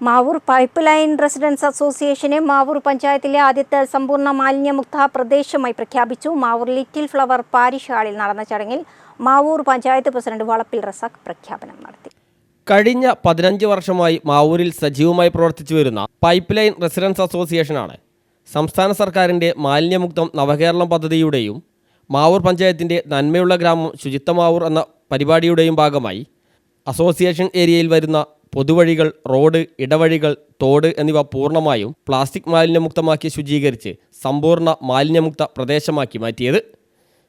Mavoor pipe line residence അസോസിയേഷനെ മാവൂർ പഞ്ചായത്തിലെ ആദ്യത്തെ സമ്പൂർണ്ണ മാലിന്യമുക്ത പ്രദേശമായി പ്രഖ്യാപിച്ചു. മാവൂർ ലിറ്റിൽ ഫ്ലവർ പാരിഷ് ഹാളിൽ നടന്ന ചടങ്ങിൽ മാവൂർ പഞ്ചായത്ത് പ്രസിഡന്റ് വളപ്പിൽ റസാഖ് പ്രഖ്യാപനം നടത്തി. കഴിഞ്ഞ 15 വർഷമായി മാവൂരിൽ സജീവമായി പ്രവർത്തിച്ചു വരുന്ന പൈപ്പ് ലൈൻ റെസിഡൻസ് അസോസിയേഷനാണ് സംസ്ഥാന സർക്കാരിൻ്റെ മാലിന്യമുക്തം നവകേരളം പദ്ധതിയുടെയും മാവൂർ പഞ്ചായത്തിൻ്റെ നന്മയുള്ള ഗ്രാമം ശുചിത്വ മാവൂർ എന്ന പരിപാടിയുടെയും ഭാഗമായി അസോസിയേഷൻ ഏരിയയിൽ വരുന്ന പൊതുവഴികൾ, റോഡ്, ഇടവഴികൾ, തോട് എന്നിവ പൂർണ്ണമായും പ്ലാസ്റ്റിക് മാലിന്യമുക്തമാക്കി ശുചീകരിച്ച് സമ്പൂർണ്ണ മാലിന്യമുക്ത പ്രദേശമാക്കി മാറ്റിയത്.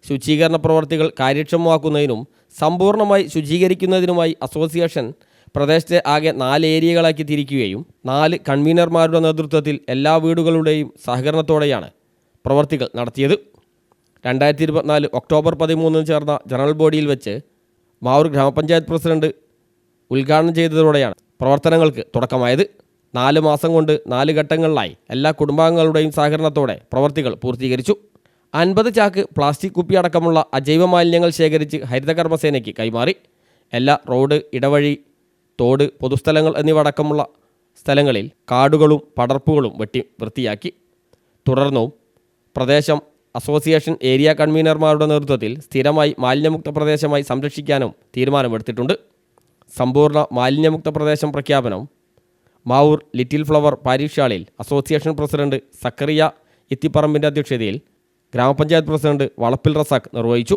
ശുചീകരണ പ്രവർത്തികൾ കാര്യക്ഷമമാക്കുന്നതിനും സമ്പൂർണ്ണമായി ശുചീകരിക്കുന്നതിനുമായി അസോസിയേഷൻ പ്രദേശത്തെ ആകെ 4 ഏരിയകളാക്കി തിരിക്കുകയും 4 കൺവീനർമാരുടെ നേതൃത്വത്തിൽ എല്ലാ വീടുകളുടെയും സഹകരണത്തോടെയാണ് പ്രവർത്തികൾ നടത്തിയത്. 2024 ഒക്ടോബർ 13 ചേർന്ന ജനറൽ ബോഡിയിൽ വെച്ച് മാവൂർ ഗ്രാമപഞ്ചായത്ത് പ്രസിഡന്റ് ഉദ്ഘാടനം ചെയ്തതോടെയാണ് പ്രവർത്തനങ്ങൾക്ക് തുടക്കമായത്. 4 മാസം കൊണ്ട് 4 ഘട്ടങ്ങളിലായി എല്ലാ കുടുംബാംഗങ്ങളുടെയും സഹകരണത്തോടെ പ്രവർത്തികൾ പൂർത്തീകരിച്ചു. 50 ചാക്ക് പ്ലാസ്റ്റിക് കുപ്പി അടക്കമുള്ള അജൈവ മാലിന്യങ്ങൾ ശേഖരിച്ച് ഹരിതകർമ്മസേനയ്ക്ക് കൈമാറി. എല്ലാ റോഡ്, ഇടവഴി, തോട്, പൊതുസ്ഥലങ്ങൾ എന്നിവ അടക്കമുള്ള സ്ഥലങ്ങളിൽ കാടുകളും പടർപ്പുകളും വെട്ടി വൃത്തിയാക്കി. തുടർന്നും പ്രദേശം അസോസിയേഷൻ ഏരിയ കൺവീനർമാരുടെ നേതൃത്വത്തിൽ സ്ഥിരമായി മാലിന്യമുക്ത പ്രദേശമായി സംരക്ഷിക്കാനും തീരുമാനമെടുത്തിട്ടുണ്ട്. സമ്പൂർണ്ണ മാലിന്യമുക്ത പ്രദേശം പ്രഖ്യാപനം മാവൂർ ലിറ്റിൽ ഫ്ലവർ പാരിഷ് ഹാളിൽ അസോസിയേഷൻ പ്രസിഡന്റ് സക്കറിയ ഇത്തിപ്പറമ്പിൻ്റെ അധ്യക്ഷതയിൽ ഗ്രാമപഞ്ചായത്ത് പ്രസിഡന്റ് വളപ്പിൽ റസാഖ് നിർവഹിച്ചു.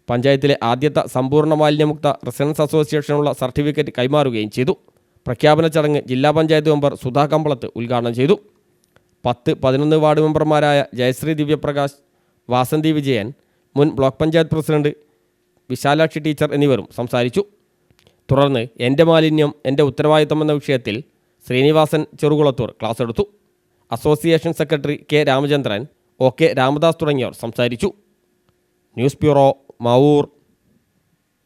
പഞ്ചായത്തിലെ ആദ്യത്തെ സമ്പൂർണ്ണ മാലിന്യമുക്ത റെസിഡൻസ് അസോസിയേഷനുള്ള സർട്ടിഫിക്കറ്റ് കൈമാറുകയും ചെയ്തു. പ്രഖ്യാപന ചടങ്ങ് ജില്ലാ പഞ്ചായത്ത് മെമ്പർ സുധാ കമ്പളത്ത് ഉദ്ഘാടനം ചെയ്തു. 10-11 വാർഡ് മെമ്പർമാരായ ജയശ്രീ ദിവ്യപ്രകാശ്, വാസന്തി വിജയൻ, മുൻ block panchayat president Vishalakshi teacher എന്നിവരും സംസാരിച്ചു. തുടർന്ന് എൻ്റെ മാലിന്യം എൻ്റെ ഉത്തരവാദിത്തം എന്ന വിഷയത്തിൽ ശ്രീനിവാസൻ ചെറുകുളത്തൂർ ക്ലാസ് എടുത്തു. Association secretary K Ramachandran, O K Ramadas തുടങ്ങിയവർ സംസാരിച്ചു. News bureau, Mavoor.